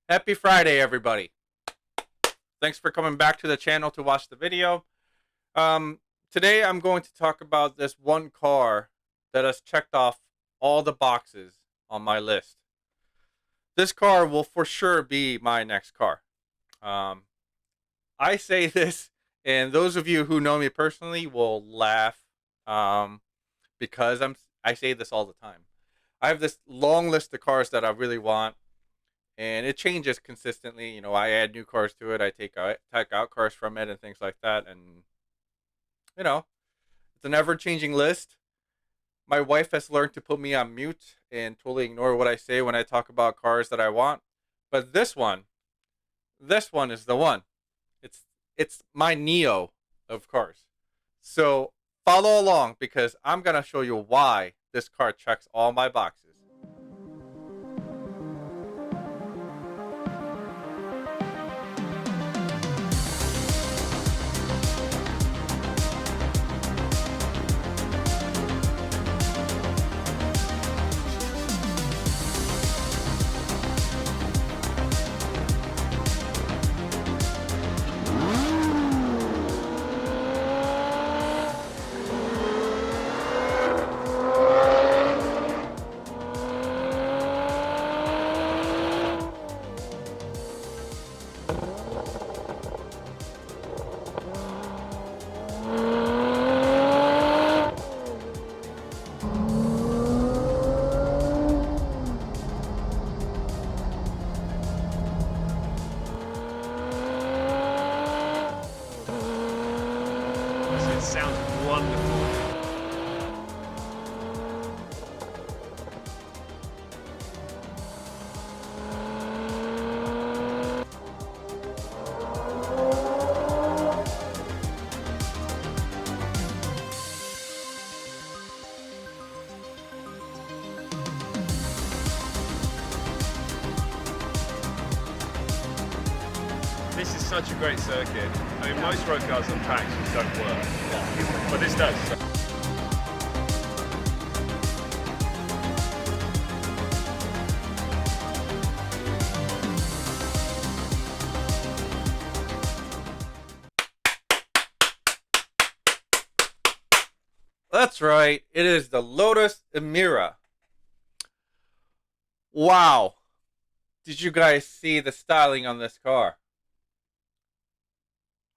Happy Friday, everybody. Thanks for coming back to the channel to watch the video. Today I'm going to talk about this one car that has checked off all the boxes on my list. This car will for sure be my next car. Um, I say this, and those of you who know me personally will laugh um, because I say this all the time. I have this long list of cars that I really want, and it changes consistently. You know, I add new cars to it. I take out cars from it and things like that. And you know, it's an ever changing list. My wife has learned to put me on mute and totally ignore what I say when I talk about cars that I want. But this one is the one. It's it's my Neo of cars. So follow along because I'm gonna show you why this car checks all my boxes. It sounds wonderful. This is such a great circuit. I mean, most road cars on tracks just don't work. But this does. That's right. It is the Lotus EMIRA. Wow. Did you guys see the styling on this car?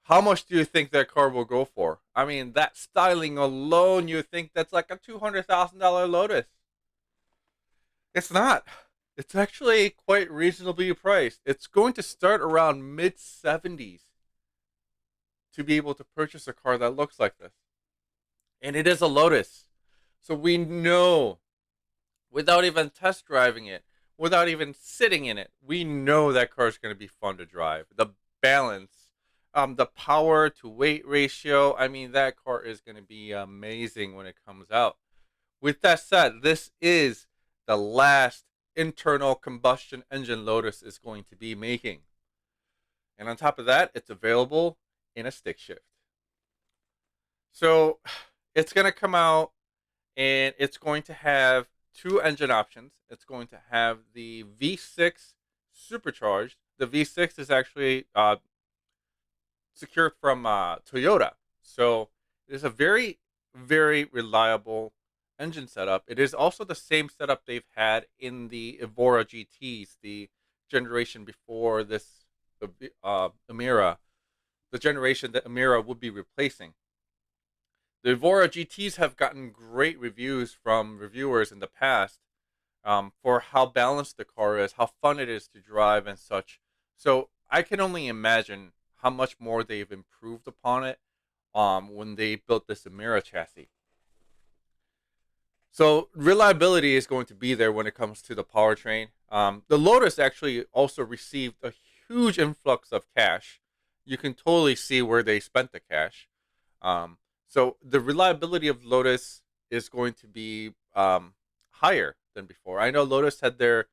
How much do you think that car will go for? I mean, that styling alone, you think that's like a $200,000 Lotus. It's not. It's actually quite reasonably priced. It's going to start around mid 70s to be able to purchase a car that looks like this. And it is a Lotus. So we know, without even test driving it, without even sitting in it, we know that car is going to be fun to drive. The balance, the power to weight ratio, I mean, that car is going to be amazing when it comes out. With that said, this is the last internal combustion engine Lotus is going to be making. And on top of that, it's available in a stick shift. So it's going to come out and it's going to have two engine options. It's going to have the V6 supercharged. The V6 is actually secured from Toyota. So it is a very, very reliable engine setup. It is also the same setup they've had in the Evora GTs, the generation before this, the EMIRA, the generation that EMIRA would be replacing. The Evora GTs have gotten great reviews from reviewers in the past for how balanced the car is, how fun it is to drive, and such. So I can only imagine how much more they've improved upon it when they built this EMIRA chassis. So reliability is going to be there when it comes to the powertrain. The Lotus actually also received a huge influx of cash. You can totally see where they spent the cash. So the reliability of Lotus is going to be higher than before. I know Lotus had their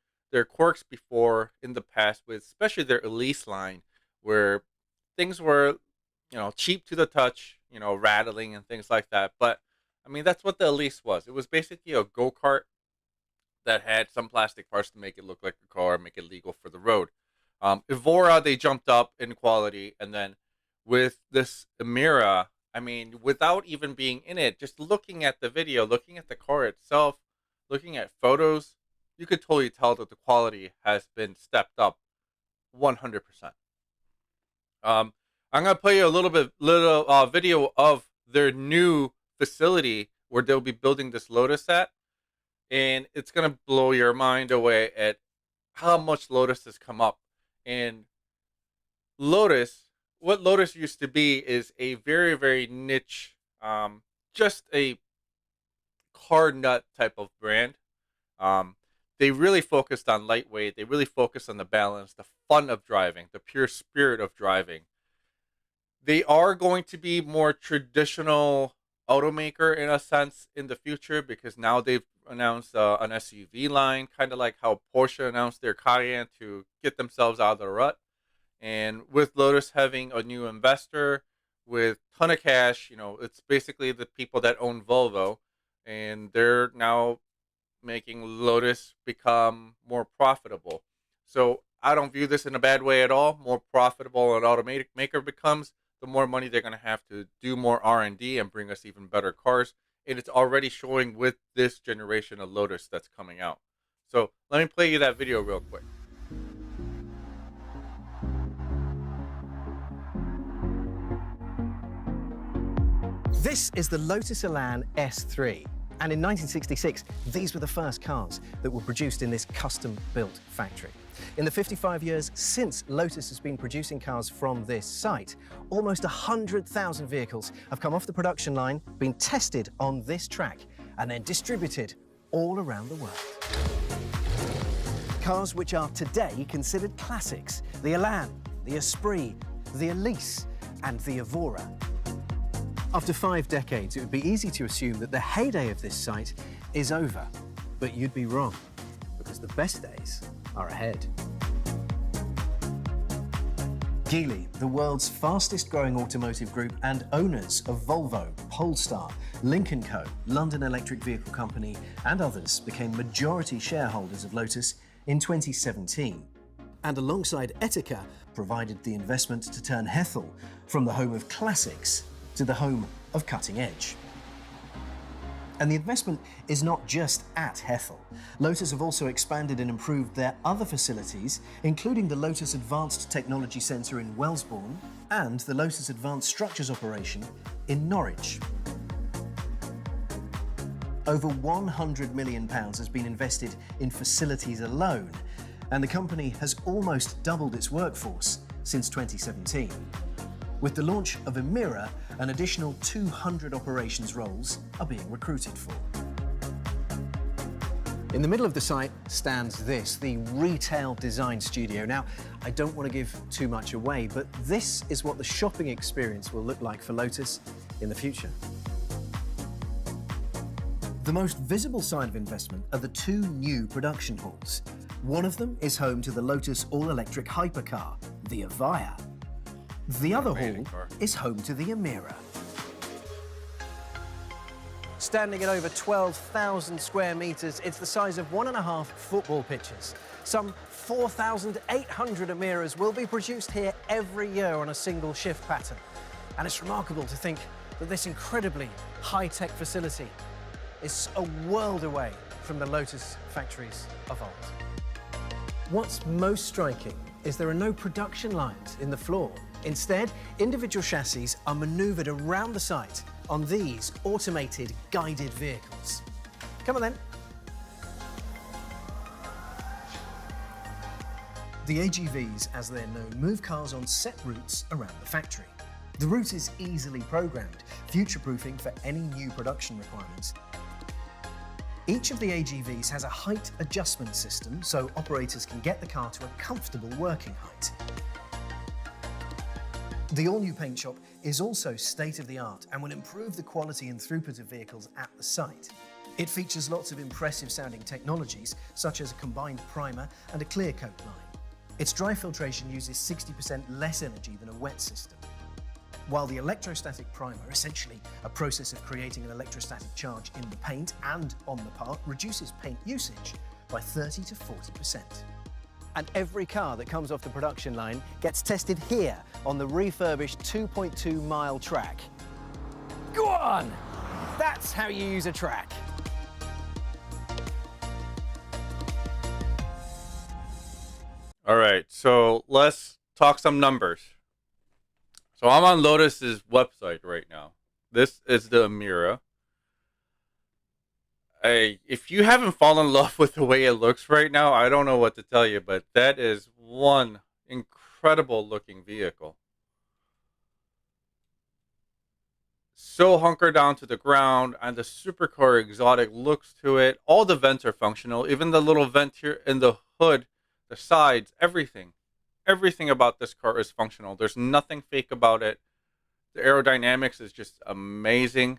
quirks before in the past, with especially their Elise line, where things were, cheap to the touch, rattling and things like that. But I mean, that's what the Elise was. It was basically a go kart that had some plastic parts to make it look like a car, make it legal for the road. Evora, they jumped up in quality, and then with this EMIRA, I mean, without even being in it, just looking at the video, looking at the car itself, looking at photos, you could totally tell that the quality has been stepped up 100%. I'm gonna play you a little video of their new facility where they'll be building this Lotus at, and it's gonna blow your mind away at how much Lotus has come up. And Lotus, what Lotus used to be, is a very, very niche, just a car nut type of brand. They really focused on lightweight. They really focused on the balance, the fun of driving, the pure spirit of driving. They are going to be more traditional automaker in a sense in the future, because now they've announced an SUV line, kind of like how Porsche announced their Cayenne to get themselves out of the rut. And with Lotus having a new investor with ton of cash, you know, it's basically the people that own Volvo, and they're now making Lotus become more profitable. So I don't view this in a bad way at all. More profitable an automatic maker becomes, the more money they're going to have to do more R&D and bring us even better cars. And it's already showing with this generation of Lotus that's coming out. So let me play you that video real quick. This is the Lotus Elan S3, and in 1966, these were the first cars that were produced in this custom-built factory. In the 55 years since Lotus has been producing cars from this site, almost 100,000 vehicles have come off the production line, been tested on this track, and then distributed all around the world. Cars which are today considered classics: the Elan, the Esprit, the Elise, and the Evora. After 5 decades, it would be easy to assume that the heyday of this site is over. But you'd be wrong, because the best days are ahead. Geely, the world's fastest growing automotive group and owners of Volvo, Polestar, Lynk & Co, London Electric Vehicle Company, and others, became majority shareholders of Lotus in 2017. And alongside Etika, provided the investment to turn Hethel from the home of classics to the home of cutting edge. And the investment is not just at Hethel. Lotus have also expanded and improved their other facilities, including the Lotus Advanced Technology Centre in Wellesbourne and the Lotus Advanced Structures operation in Norwich. Over £100 million has been invested in facilities alone, and the company has almost doubled its workforce since 2017. With the launch of EMIRA, an additional 200 operations roles are being recruited for. In the middle of the site stands this, the retail design studio. Now, I don't want to give too much away, but this is what the shopping experience will look like for Lotus in the future. The most visible sign of investment are the 2 new production halls. One of them is home to the Lotus all-electric hypercar, the Evija. The other hall is home to the EMIRA. Standing at over 12,000 square metres, it's the size of 1.5 football pitches. Some 4,800 EMIRAs will be produced here every year on a single shift pattern. And it's remarkable to think that this incredibly high-tech facility is a world away from the Lotus factories of old. What's most striking is there are no production lines in the floor. Instead, individual chassis are manoeuvred around the site on these automated guided vehicles. Come on then. The AGVs, as they're known, move cars on set routes around the factory. The route is easily programmed, future-proofing for any new production requirements. Each of the AGVs has a height adjustment system, so operators can get the car to a comfortable working height. The all-new paint shop is also state-of-the-art and will improve the quality and throughput of vehicles at the site. It features lots of impressive-sounding technologies, such as a combined primer and a clear coat line. Its dry filtration uses 60% less energy than a wet system, while the electrostatic primer, essentially a process of creating an electrostatic charge in the paint and on the part, reduces paint usage by 30 to 40%. And every car that comes off the production line gets tested here on the refurbished 2.2-mile track. Go on! That's how you use a track. All right, so let's talk some numbers. So I'm on Lotus's website right now. This is the EMIRA. If you haven't fallen in love with the way it looks right now, I don't know what to tell you, but that is one incredible looking vehicle. So hunkered down to the ground, and the supercar exotic looks to it. All the vents are functional, even the little vent here in the hood, the sides, everything. Everything about this car is functional. There's nothing fake about it. The aerodynamics is just amazing.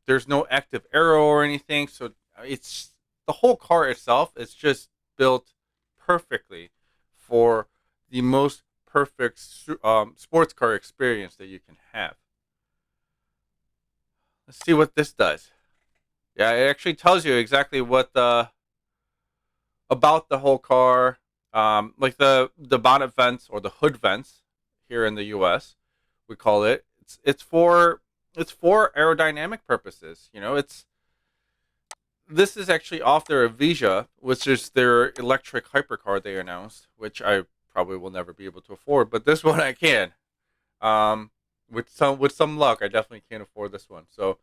There's no active aero or anything, so it's the whole car itself is just built perfectly for the most perfect sports car experience that you can have. Let's see what this does. Yeah, it actually tells you exactly what about the whole car, like the bonnet vents or the hood vents here in the U.S. We call it. It's for aerodynamic purposes. You know, this is actually off their Avija, which is their electric hypercar they announced, which I probably will never be able to afford, but this one I can. With some luck, I definitely can't afford this one. So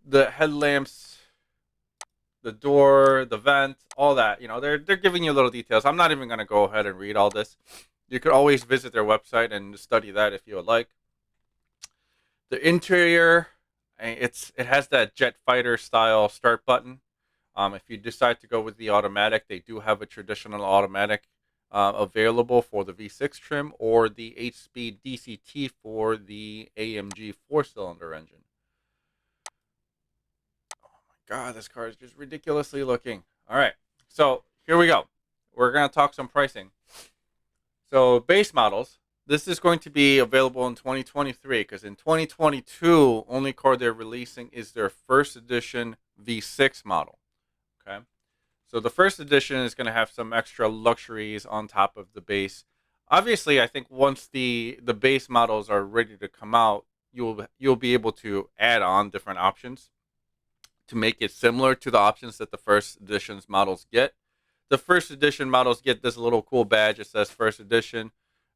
the headlamps, the door, the vent, all that, you know, they're giving you little details. I'm not even going to go ahead and read all this. You could always visit their website and study that if you would like. The interior, it has that jet fighter style start button. If you decide to go with the automatic, they do have a traditional automatic available for the V6 trim, or the 8-speed DCT for the AMG 4-cylinder engine. Oh my god, this car is just ridiculously looking. All right, so here we go. We're going to talk some pricing. So base models, this is going to be available in 2023, because in 2022, only car they're releasing is their first edition V6 model. Okay. So the first edition is going to have some extra luxuries on top of the base. Obviously, I think once the base models are ready to come out, you'll be able to add on different options to make it similar to the options that the first edition's models get. The first edition models get this little cool badge that says first edition.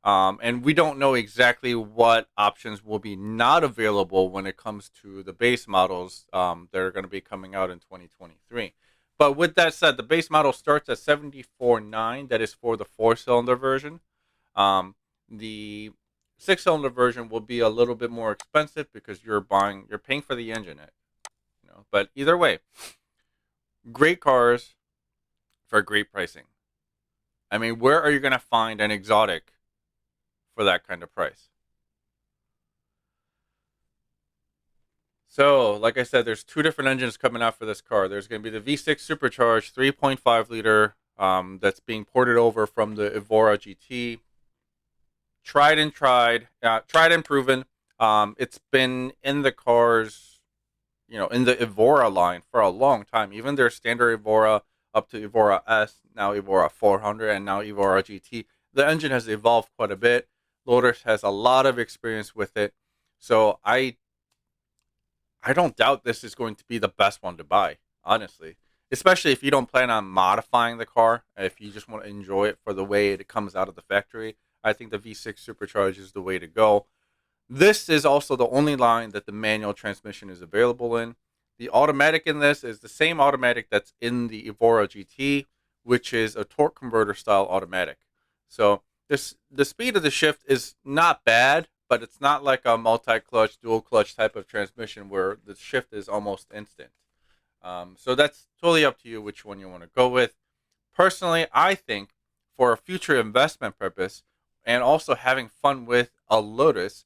And we don't know exactly what options will be not available when it comes to the base models that are going to be coming out in 2023. But with that said, the base model starts at $74,900. That is for the 4-cylinder version. The 6-cylinder version will be a little bit more expensive because you're paying for the engine. You know, but either way, great cars for great pricing. I mean, where are you going to find an exotic for that kind of price? So, like I said, there's two different engines coming out for this car. There's going to be the V6 supercharged 3.5 liter that's being ported over from the Evora GT. Tried and proven. It's been in the cars, you know, in the Evora line for a long time. Even their standard Evora up to Evora S, now Evora 400, and now Evora GT. The engine has evolved quite a bit. Lotus has a lot of experience with it. So I don't doubt this is going to be the best one to buy, honestly. Especially if you don't plan on modifying the car. If you just want to enjoy it for the way it comes out of the factory, I think the V6 Supercharged is the way to go. This is also the only line that the manual transmission is available in. The automatic in this is the same automatic that's in the Evora GT, which is a torque converter style automatic. So the speed of the shift is not bad, but it's not like a multi-clutch, dual-clutch type of transmission where the shift is almost instant. So that's totally up to you which one you want to go with. Personally, I think for a future investment purpose and also having fun with a Lotus,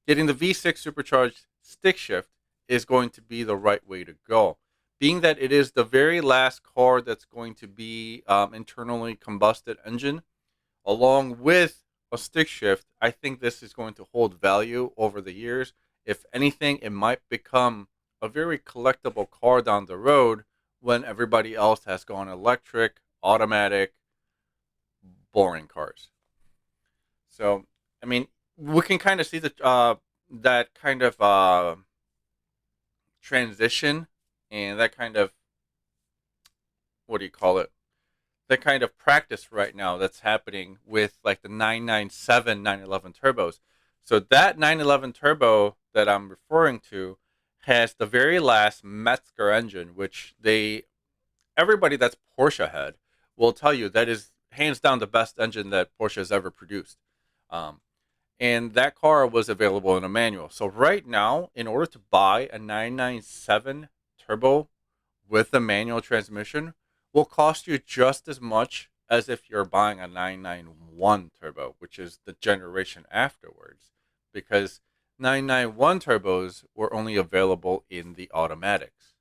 getting the V6 supercharged stick shift is going to be the right way to go. Being that it is the very last car that's going to be internally combusted engine, along with a stick shift, I think this is going to hold value over the years. If anything, it might become a very collectible car down the road when everybody else has gone electric, automatic, boring cars. So, I mean, we can kind of see the that kind of transition and that kind of, what do you call it? That kind of practice right now that's happening with like the 997 911 turbos. So that 911 turbo that I'm referring to has the very last Metzger engine, which everybody that's Porsche head will tell you that is hands down the best engine that Porsche has ever produced. Um, and that car was available in a manual. So right now, in order to buy a 997 turbo with a manual transmission, will cost you just as much as if you're buying a 991 turbo, which is the generation afterwards, because 991 turbos were only available in the automatics.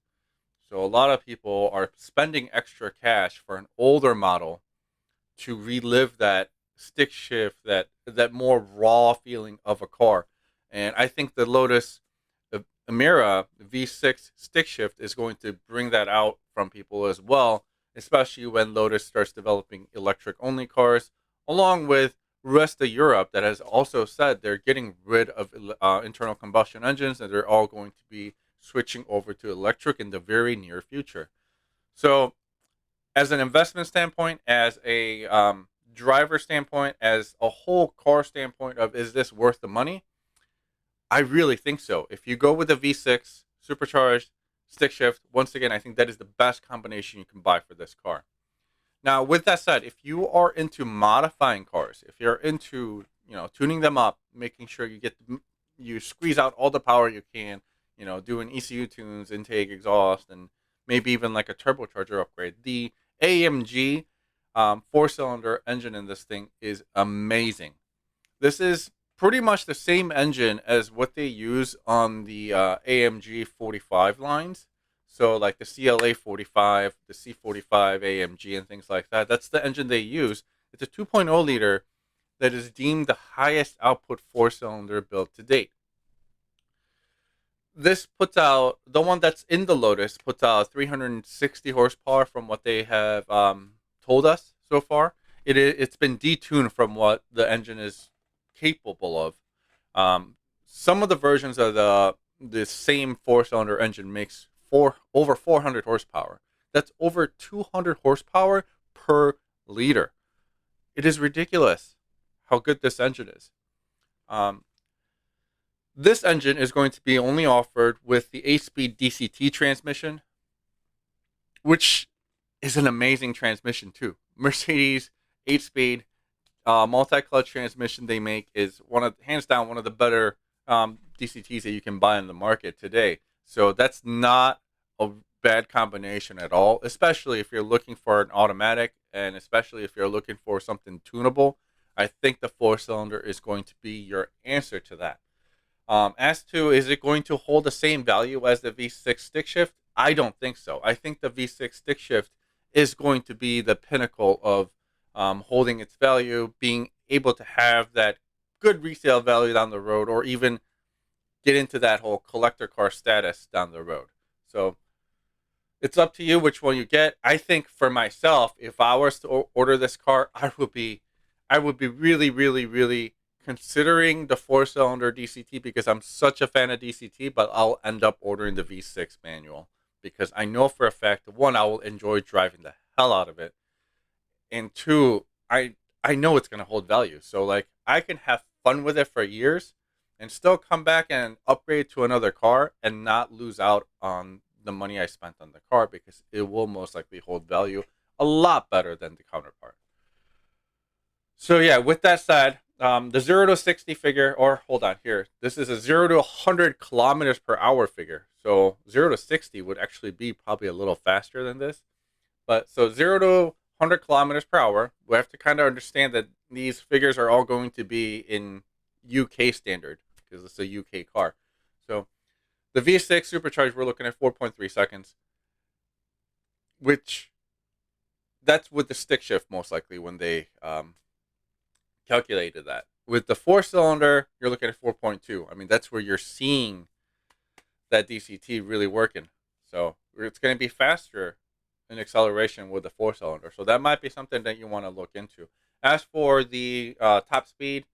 So a lot of people are spending extra cash for an older model to relive that stick shift, that more raw feeling of a car. And I think the Lotus EMIRA V6 stick shift is going to bring that out from people as well, especially when Lotus starts developing electric only cars, along with rest of Europe that has also said they're getting rid of internal combustion engines and they're all going to be switching over to electric in the very near future. So as an investment standpoint, as a driver standpoint, as a whole car standpoint of is this worth the money? I really think so. If you go with a V6 supercharged stick shift, once again, I think that is the best combination you can buy for this car. Now, with that said, if you are into modifying cars, if you're into tuning them up, making sure you squeeze out all the power you can, doing ECU tunes, intake, exhaust, and maybe even like a turbocharger upgrade, the AMG four-cylinder engine in this thing is amazing. This is pretty much the same engine as what they use on the AMG 45 lines. So like the CLA 45, the C45 AMG, and things like that. That's the engine they use. It's a 2.0 liter that is deemed the highest output four-cylinder built to date. This puts out, the one that's in the Lotus puts out 360 horsepower from what they have told us so far. It's been detuned from what the engine is capable of. Some of the versions of the same four-cylinder engine makes over 400 horsepower. That's over 200 horsepower per liter. It is ridiculous how good this engine is. This engine is going to be only offered with the 8-speed DCT transmission, which is an amazing transmission too. Mercedes 8-speed multi-clutch transmission they make is hands down one of the better DCTs that you can buy in the market today. So that's not a bad combination at all, especially if you're looking for an automatic and especially if you're looking for something tunable. I think the four-cylinder is going to be your answer to that. As to, is it going to hold the same value as the V6 stick shift? I don't think so. I think the V6 stick shift is going to be the pinnacle of holding its value, being able to have that good resale value down the road, or even get into that whole collector car status down the road. So it's up to you which one you get. I think for myself, if I was to order this car, I would be really, really, really considering the four-cylinder DCT because I'm such a fan of DCT, but I'll end up ordering the V6 manual because I know for a fact, one, I will enjoy driving the hell out of it, and two, I know it's going to hold value. So like I can have fun with it for years and still come back and upgrade to another car and not lose out on the money I spent on the car because it will most likely hold value a lot better than the counterpart. So yeah, with that said, the 0 to 60 figure, or hold on here, this is a 0 to 100 kilometers per hour figure. So 0 to 60 would actually be probably a little faster than this. But so 0 to 100 kilometers per hour, we have to kind of understand that these figures are all going to be in UK standard because it's a UK car. So the V6 supercharged, we're looking at 4.3 seconds, which that's with the stick shift most likely when they calculated that. With the four-cylinder, you're looking at 4.2. I mean, that's where you're seeing that DCT really working. So it's going to be faster in acceleration with the four-cylinder. So that might be something that you want to look into. As for the top speed,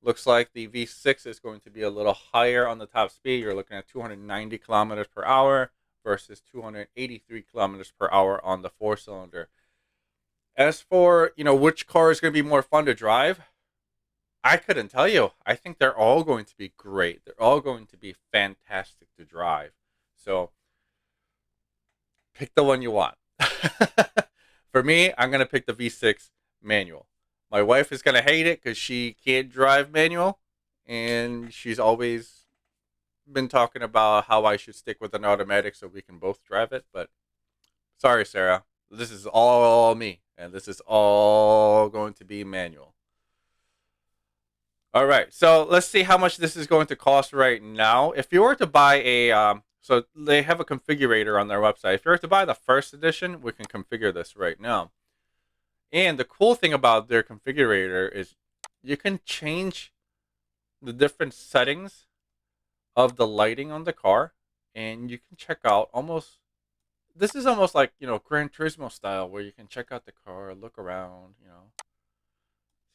looks like the V6 is going to be a little higher on the top speed. You're looking at 290 kilometers per hour versus 283 kilometers per hour on the 4-cylinder. As for, which car is going to be more fun to drive, I couldn't tell you. I think they're all going to be great. They're all going to be fantastic to drive. So pick the one you want. For me, I'm going to pick the V6 manual. My wife is going to hate it because she can't drive manual. And she's always been talking about how I should stick with an automatic so we can both drive it. But sorry, Sarah. This is all me. And this is all going to be manual. All right, so let's see how much this is going to cost right now. If you were to buy so they have a configurator on their website. If you were to buy the first edition, we can configure this right now. And the cool thing about their configurator is you can change the different settings of the lighting on the car, and you can check out this is almost like, Gran Turismo style, where you can check out the car, look around,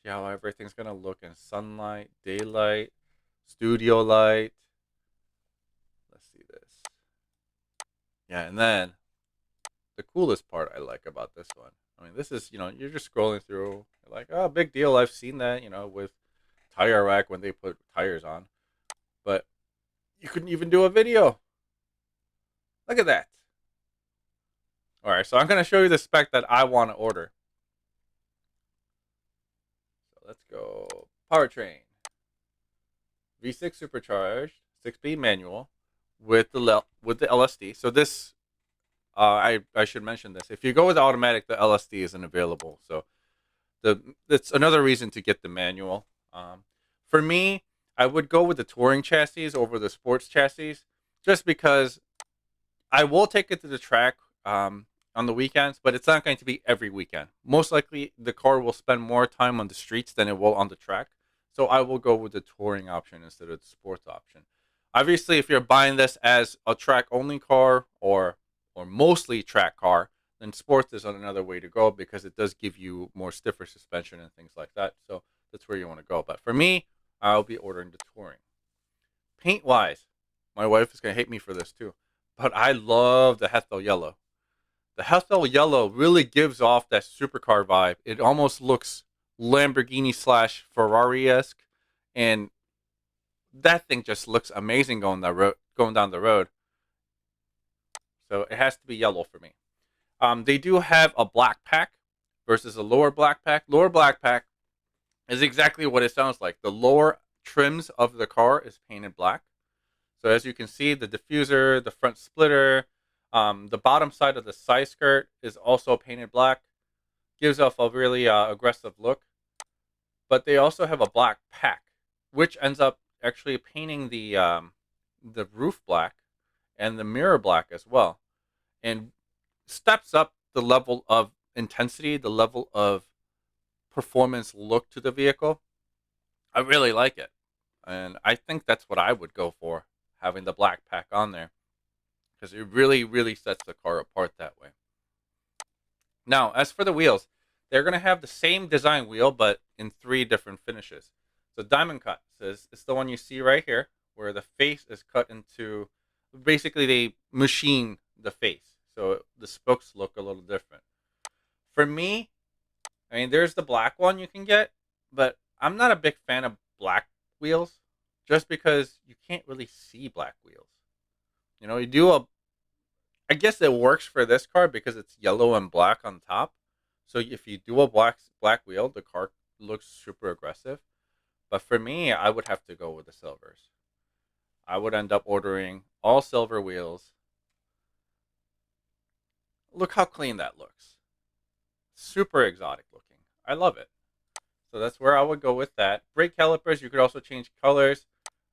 see how everything's going to look in sunlight, daylight, studio light. Let's see this. Yeah, and then the coolest part I like about this one. I mean, this is, you're just scrolling through. You're like, oh, big deal. I've seen that, with Tire Rack when they put tires on. But you couldn't even do a video. Look at that. All right, so I'm going to show you the spec that I want to order. Let's go. Powertrain. V6 supercharged, 6-speed manual with the LSD. So this, I should mention this. If you go with automatic, the LSD isn't available. So that's another reason to get the manual. For me, I would go with the touring chassis over the sports chassis, just because I will take it to the track on the weekends, but it's not going to be every weekend. Most likely, the car will spend more time on the streets than it will on the track. So I will go with the touring option instead of the sports option. Obviously, if you're buying this as a track-only car or mostly track car, then sports is another way to go because it does give you more stiffer suspension and things like that. So that's where you want to go. But for me, I'll be ordering the touring. Paint-wise, my wife is going to hate me for this too, but I love the Hethel yellow. The Hethel yellow really gives off that supercar vibe. It almost looks Lamborghini / Ferrari-esque, and that thing just looks amazing going down the road. So it has to be yellow for me. They do have a black pack versus a lower black pack. Lower black pack is exactly what it sounds like. The lower trims of the car is painted black. So as you can see, the diffuser, the front splitter, the bottom side of the side skirt is also painted black. Gives off a really aggressive look. But they also have a black pack, which ends up actually painting the roof black and the mirror black as well, and steps up the level of intensity, the level of performance look to the vehicle. I really like it, and I think that's what I would go for, having the black pack on there, because it really, really sets the car apart that way. Now, as for the wheels, they're going to have the same design wheel, but in 3 different finishes. So diamond cut is the one you see right here, where the face is cut into, basically they machine the face. So the spokes look a little different. For me, I mean, there's the black one you can get, but I'm not a big fan of black wheels, just because you can't really see black wheels. I guess it works for this car because it's yellow and black on top. So if you do a black wheel, the car looks super aggressive. But for me, I would have to go with the silvers. I would end up ordering all silver wheels. Look how clean that looks. Super exotic looking. I love it. So that's where I would go with that. Brake calipers, you could also change colors.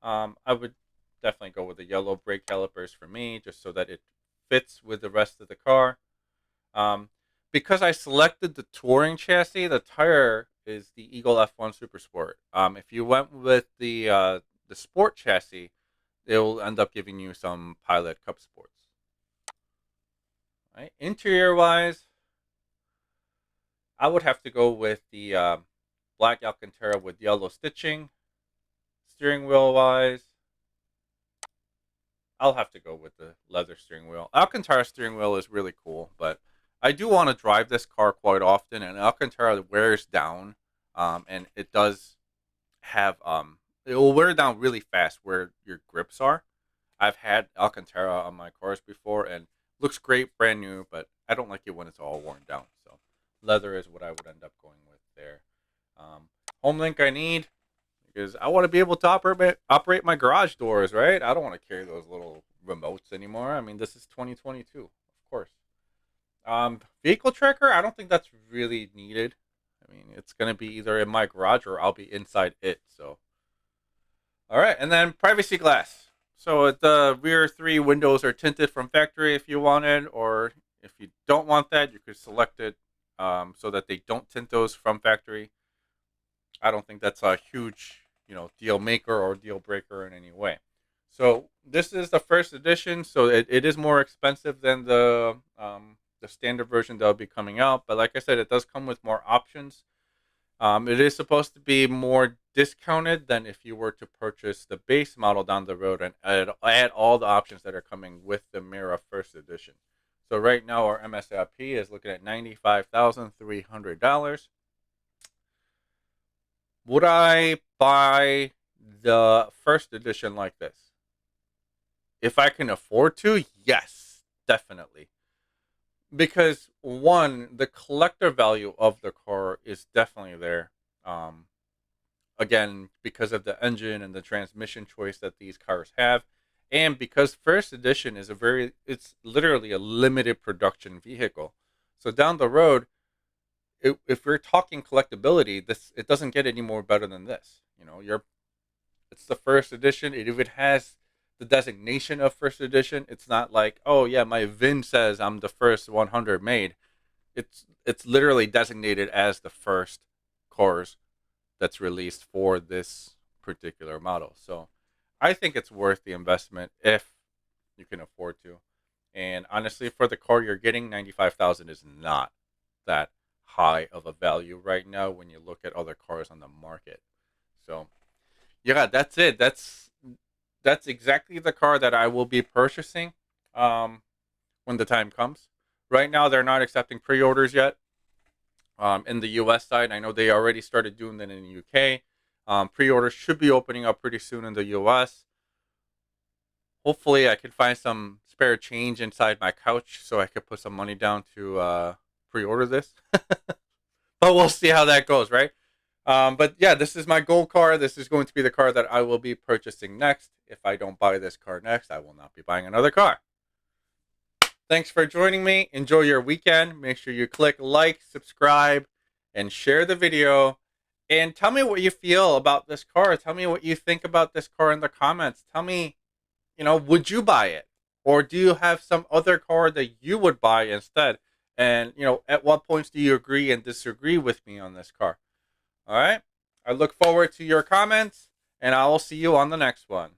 I would definitely go with the yellow brake calipers for me, just so that it fits with the rest of the car. Because I selected the touring chassis, the tire is the Eagle F1 Super Sport. If you went with the sport chassis, it will end up giving you some Pilot Cup Sports. Right? Interior wise, I would have to go with the black Alcantara with yellow stitching. Steering wheel wise, I'll have to go with the leather steering wheel. Alcantara steering wheel is really cool, but I do want to drive this car quite often, and Alcantara wears down, and it does have it will wear down really fast where your grips are. I've had Alcantara on my cars before, and looks great, brand new, but I don't like it when it's all worn down. So leather is what I would end up going with there. Home link I need because I want to be able to operate my garage doors, right? I don't want to carry those little remotes anymore. I mean, this is 2022, of course. Vehicle tracker, I don't think that's really needed. I mean, it's going to be either in my garage or I'll be inside it. So, all right. And then privacy glass. So the rear 3 windows are tinted from factory if you wanted, or if you don't want that, you could select it so that they don't tint those from factory. I don't think that's a huge, deal maker or deal breaker in any way. So this is the first edition, so it is more expensive than the standard version that will be coming out. But like I said, it does come with more options. It is supposed to be more discounted than if you were to purchase the base model down the road and add all the options that are coming with the EMIRA first edition. So right now our MSRP is looking at $95,300. Would I buy the first edition like this? If I can afford to, yes, definitely. Because one, the collector value of the car is definitely there. Again, because of the engine and the transmission choice that these cars have, and because first edition is it's literally a limited production vehicle. So down the road, if we're talking collectability, it doesn't get any more better than this. It's the first edition. It even has the designation of first edition. It's not like, oh yeah, my VIN says I'm the first 100 made. It's literally designated as the first cars that's released for this particular model. So I think it's worth the investment if you can afford to. And honestly, for the car you're getting, 95,000 is not that high of a value right now when you look at other cars on the market. So yeah, that's it. That's exactly the car that I will be purchasing when the time comes. Right now, they're not accepting pre-orders yet. In the US side, I know they already started doing that in the UK. Pre-orders should be opening up pretty soon in the US. Hopefully, I can find some spare change inside my couch so I could put some money down to pre-order this. But we'll see how that goes, right? But yeah, this is my gold car. This is going to be the car that I will be purchasing next. If I don't buy this car next, I will not be buying another car. Thanks for joining me. Enjoy your weekend. Make sure you click like, subscribe, and share the video. And tell me what you feel about this car. Tell me what you think about this car in the comments. Tell me, would you buy it? Or do you have some other car that you would buy instead? And, at what points do you agree and disagree with me on this car? All right. I look forward to your comments, and I will see you on the next one.